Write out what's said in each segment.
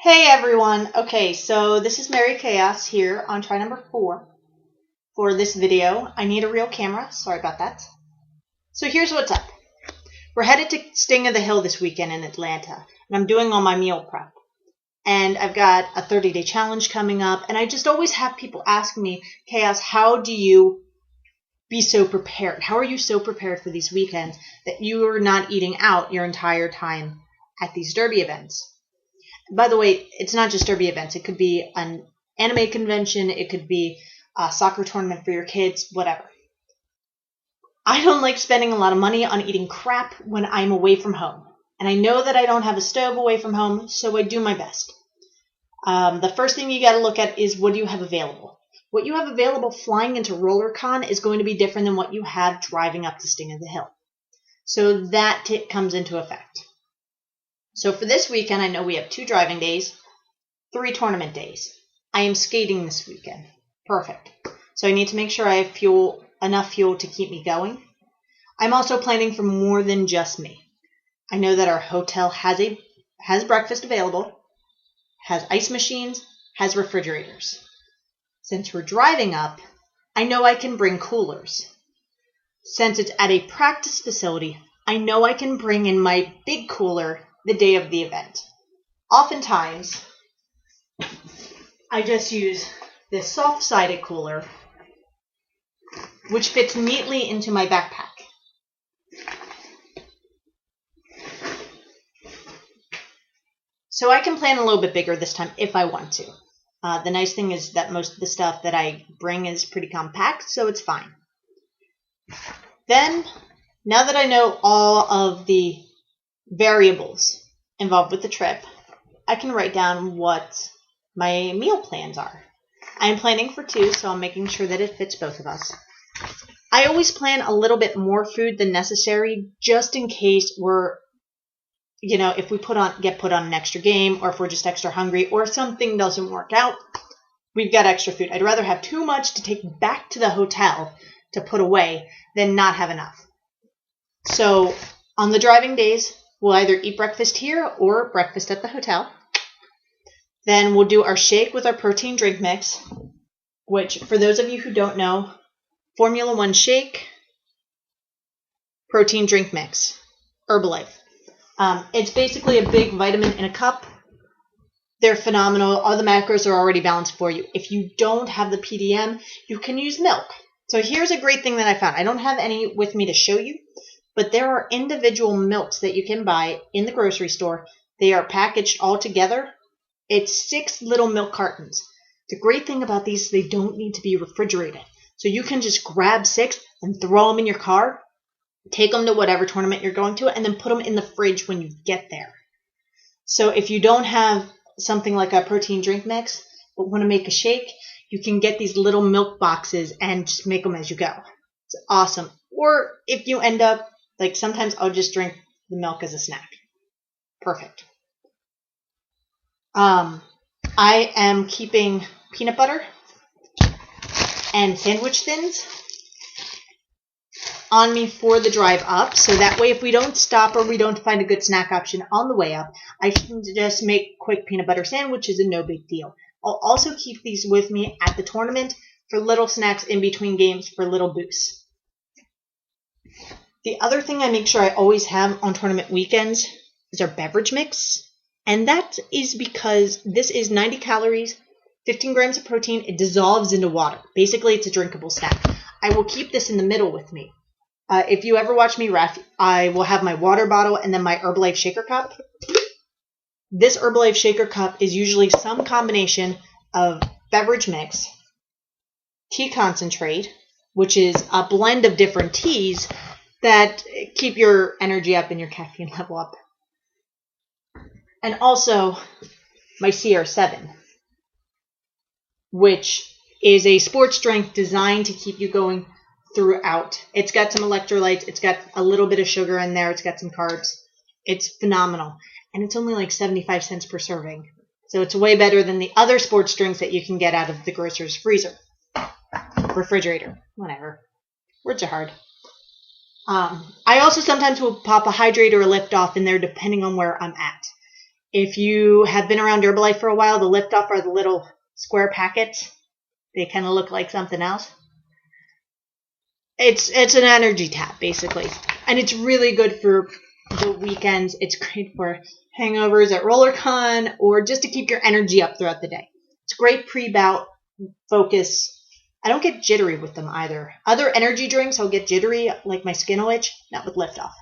Hey everyone! Okay, so this is Mary Chaos here on try number 4 for this video. I need a real camera, sorry about that. So here's what's up. We're headed to Sting of the Hill this weekend in Atlanta, and I'm doing all my meal prep. And I've got a 30-day challenge coming up, and I just always have people ask me, Chaos, how do you be so prepared? How are you so prepared for these weekends that you are not eating out your entire time at these derby events? By the way, it's not just derby events. It could be an anime convention. It could be a soccer tournament for your kids, whatever. I don't like spending a lot of money on eating crap when I'm away from home. And I know that I don't have a stove away from home, so I do my best. The first thing you got to look at is what do you have available. What you have available flying into RollerCon is going to be different than what you have driving up to Sting of the Hill. So that comes into effect. So for this weekend, I know we have 2 driving days, 3 tournament days. I am skating this weekend. Perfect. So I need to make sure I have enough fuel to keep me going. I'm also planning for more than just me. I know that our hotel has breakfast available, has ice machines, has refrigerators. Since we're driving up, I know I can bring coolers. Since it's at a practice facility, I know I can bring in my big cooler the day of the event. Oftentimes, I just use this soft-sided cooler, which fits neatly into my backpack. So I can plan a little bit bigger this time if I want to. The nice thing is that most of the stuff that I bring is pretty compact, so it's fine. Then, now that I know all of the variables involved with the trip, I can write down what my meal plans are. I'm planning for 2, so I'm making sure that it fits both of us. I always plan a little bit more food than necessary just in case we're, if we get put on an extra game, or if we're just extra hungry, or if something doesn't work out, we've got extra food. I'd rather have too much to take back to the hotel to put away than not have enough. So on the driving days, we'll either eat breakfast here or breakfast at the hotel. Then we'll do our shake with our protein drink mix, which, for those of you who don't know, Formula 1 shake, protein drink mix, Herbalife. It's basically a big vitamin in a cup. They're phenomenal. All the macros are already balanced for you. If you don't have the PDM, you can use milk. So here's a great thing that I found. I don't have any with me to show you, but there are individual milks that you can buy in the grocery store. They are packaged all together. It's 6 little milk cartons. The great thing about these is they don't need to be refrigerated. So you can just grab 6 and throw them in your car, take them to whatever tournament you're going to, and then put them in the fridge when you get there. So if you don't have something like a protein drink mix, but want to make a shake, you can get these little milk boxes and just make them as you go. It's awesome. Or if you end up, sometimes I'll just drink the milk as a snack. Perfect. I am keeping peanut butter and sandwich thins on me for the drive up, so that way if we don't stop or we don't find a good snack option on the way up, I can just make quick peanut butter sandwiches and no big deal. I'll also keep these with me at the tournament for little snacks in between games for little boosts. The other thing I make sure I always have on tournament weekends is our beverage mix. And that is because this is 90 calories, 15 grams of protein. It dissolves into water. Basically, it's a drinkable snack. I will keep this in the middle with me. If you ever watch me ref, I will have my water bottle and then my Herbalife shaker cup. This Herbalife shaker cup is usually some combination of beverage mix, tea concentrate, which is a blend of different teas that keep your energy up and your caffeine level up. And also my CR7, which is a sports drink designed to keep you going throughout. It's got some electrolytes. It's got a little bit of sugar in there. It's got some carbs. It's phenomenal. And it's only 75 cents per serving. So it's way better than the other sports drinks that you can get out of the grocer's freezer. Refrigerator. Whatever. Words are hard. I also sometimes will pop a hydrate or a lift off in there depending on where I'm at. If you have been around Herbalife for a while, the Lift Up are the little square packets. They kind of look like something else. It's an energy tap, basically. And it's really good for the weekends. It's great for hangovers at RollerCon or just to keep your energy up throughout the day. It's great pre-bout focus. I don't get jittery with them either. Other energy drinks, I'll get jittery, like my skin will itch, not with Lift Off.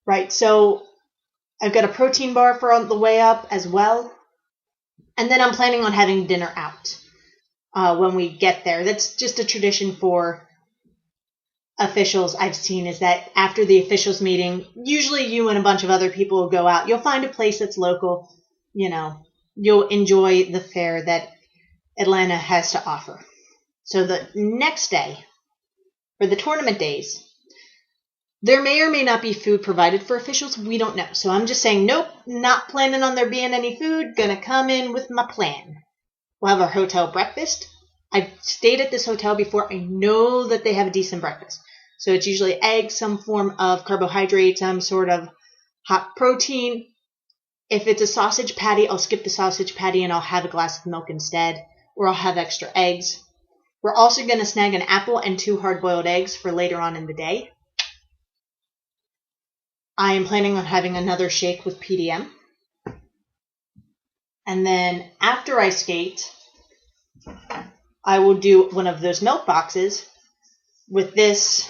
Right, so I've got a protein bar for on the way up as well. And then I'm planning on having dinner out when we get there. That's just a tradition for officials I've seen, is that after the officials meeting, usually you and a bunch of other people will go out. You'll find a place that's local. You know, you'll enjoy the fare that Atlanta has to offer. So the next day, for the tournament days, there may or may not be food provided for officials. We don't know. So I'm just saying, nope, not planning on there being any food. Gonna come in with my plan. We'll have our hotel breakfast. I've stayed at this hotel before. I know that they have a decent breakfast. So it's usually eggs, some form of carbohydrate, some sort of hot protein. If it's a sausage patty, I'll skip the sausage patty and I'll have a glass of milk instead. Or I'll have extra eggs. We're also going to snag an apple and 2 hard-boiled eggs for later on in the day. I am planning on having another shake with PDM. And then after I skate, I will do one of those milk boxes with this.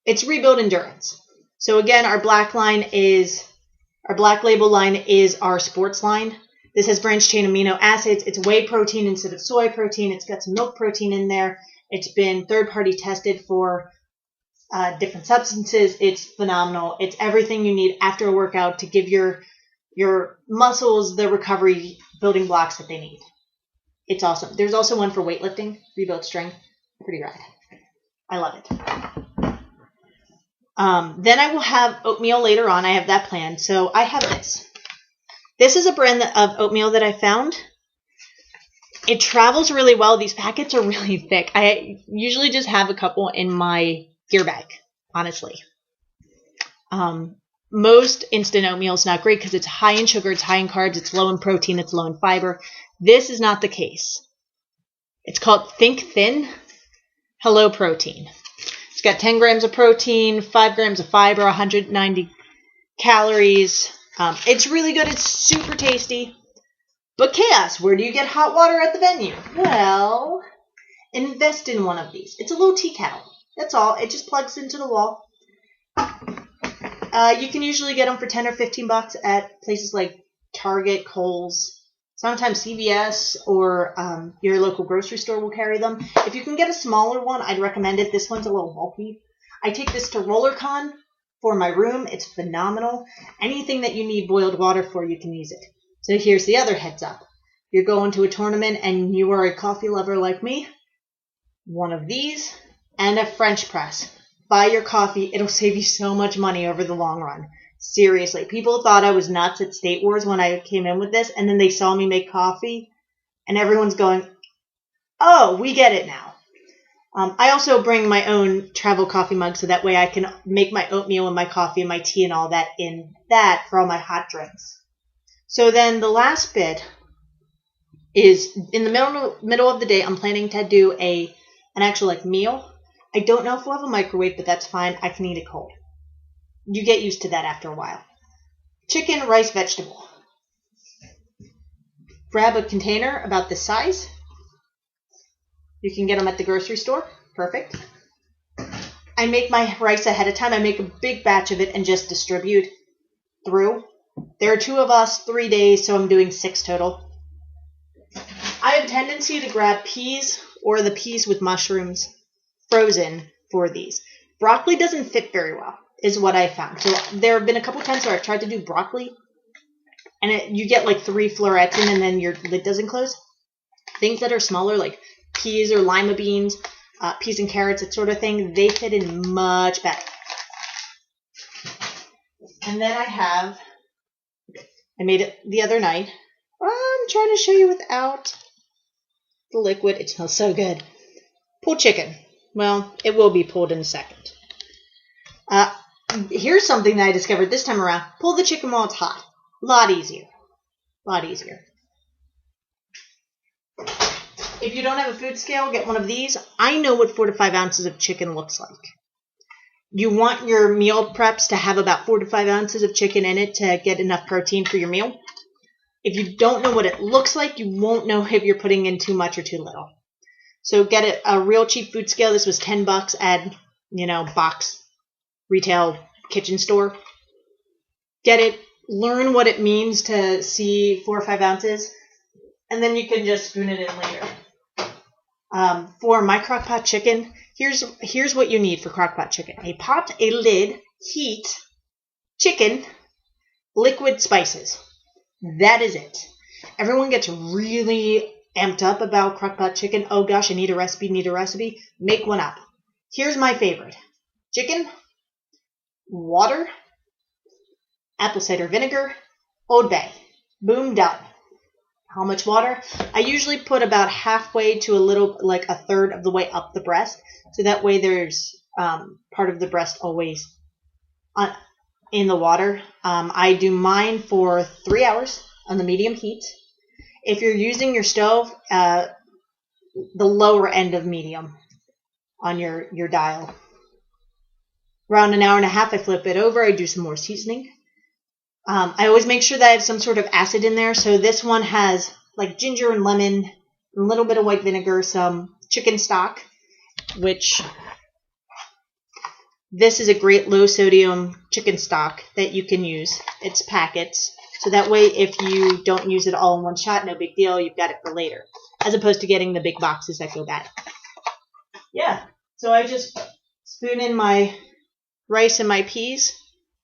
It's Rebuild Endurance. So again, our black label line is our sports line. This has branched chain amino acids. It's whey protein instead of soy protein. It's got some milk protein in there. It's been third-party tested for different substances. It's phenomenal. It's everything you need after a workout to give your muscles the recovery building blocks that they need. It's awesome. There's also one for weightlifting, Rebuild Strength. Pretty rad. I love it. Then I will have oatmeal later on. I have that planned. So I have this. This is a brand of oatmeal that I found. It travels really well. These packets are really thick. I usually just have a couple in my gear bag, honestly. Most instant oatmeal is not great because it's high in sugar, it's high in carbs, it's low in protein, it's low in fiber. This is not the case. It's called Think Thin Hello Protein. It's got 10 grams of protein, 5 grams of fiber, 190 calories. It's really good. It's super tasty. But Chaos, where do you get hot water at the venue? Well, invest in one of these. It's a little tea kettle. That's all. It just plugs into the wall. You can usually get them for 10 or 15 bucks at places like Target, Kohl's, sometimes CVS, or your local grocery store will carry them. If you can get a smaller one, I'd recommend it. This one's a little bulky. I take this to RollerCon for my room. It's phenomenal. Anything that you need boiled water for, you can use it. So here's the other heads up. You're going to a tournament and you are a coffee lover like me. One of these and a French press. Buy your coffee. It'll save you so much money over the long run. Seriously. People thought I was nuts at State Wars when I came in with this, and then they saw me make coffee, and everyone's going, oh, we get it now. I also bring my own travel coffee mug so that way I can make my oatmeal and my coffee and my tea and all that in that for all my hot drinks. So then the last bit is in the middle of the day, I'm planning to do an actual meal. I don't know if we'll have a microwave, but that's fine. I can eat it cold. You get used to that after a while. Chicken, rice, vegetable. Grab a container about this size. You can get them at the grocery store. Perfect. I make my rice ahead of time. I make a big batch of it and just distribute through. There are 2 of us, 3 days, so I'm doing 6 total. I have a tendency to grab peas or the peas with mushrooms frozen for these. Broccoli doesn't fit very well, is what I found. So there have been a couple times where I've tried to do broccoli, and you get like 3 florets in and then your lid doesn't close. Things that are smaller, like peas or lima beans, peas and carrots, that sort of thing, they fit in much better. And then I made it the other night. I'm trying to show you without the liquid. It smells so good. Pulled chicken. Well, it will be pulled in a second. Here's something that I discovered this time around. Pull the chicken while it's hot. A lot easier. A lot easier. If you don't have a food scale, get one of these. I know what 4 to 5 ounces of chicken looks like. You want your meal preps to have about 4 to 5 ounces of chicken in it to get enough protein for your meal. If you don't know what it looks like, you won't know if you're putting in too much or too little. So get a real cheap food scale. This was $10 at, box retail kitchen store. Get it. Learn what it means to see 4 or 5 ounces, and then you can just spoon it in later. For my crock pot chicken, here's what you need for crock pot chicken: a pot, a lid, heat, chicken, liquid spices. That is it. Everyone gets really amped up about crock pot chicken. Oh gosh, I need a recipe. Make one up. Here's my favorite: chicken, water, apple cider vinegar, Old Bay. Boom, done. How much water? I usually put about halfway to a third of the way up the breast, so that way there's part of the breast always in the water. I do mine for 3 hours on the medium heat. If you're using your stove, the lower end of medium on your dial. Around an hour and a half, I flip it over. I do some more seasoning. I always make sure that I have some sort of acid in there. So this one has like ginger and lemon, a little bit of white vinegar, some chicken stock, which this is a great low sodium chicken stock that you can use. It's packets. So that way, if you don't use it all in one shot, no big deal. You've got it for later, as opposed to getting the big boxes that go bad. Yeah. So I just spoon in my rice and my peas.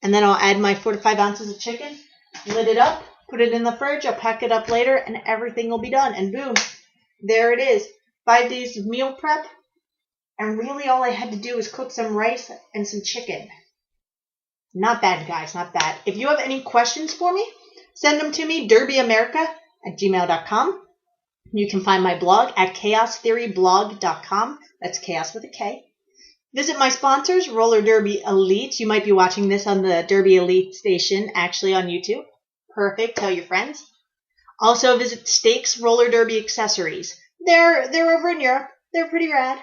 And then I'll add my 4 to 5 ounces of chicken, lid it up, put it in the fridge. I'll pack it up later, and everything will be done. And boom, there it is. 5 days of meal prep. And really all I had to do was cook some rice and some chicken. Not bad, guys, not bad. If you have any questions for me, send them to me, derbyamerica@gmail.com. You can find my blog at chaostheoryblog.com. That's chaos with a K. Visit my sponsors, Roller Derby Elite. You might be watching this on the Derby Elite station, actually on YouTube. Perfect. Tell your friends. Also visit Stakes Roller Derby Accessories. They're over in Europe. They're pretty rad.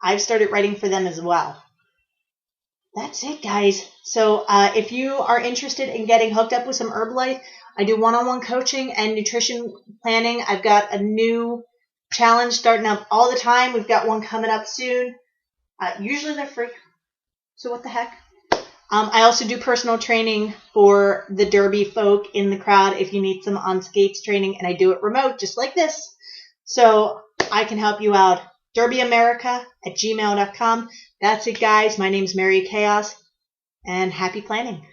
I've started writing for them as well. That's it, guys. So if you are interested in getting hooked up with some Herbalife, I do one-on-one coaching and nutrition planning. I've got a new challenge starting up all the time. We've got one coming up soon. Usually they're free, so what the heck. I also do personal training for the Derby folk in the crowd if you need some on skates training, and I do it remote just like this. So I can help you out. derbyamerica@gmail.com. That's it, guys. My name's Mary Khaos, and happy planning.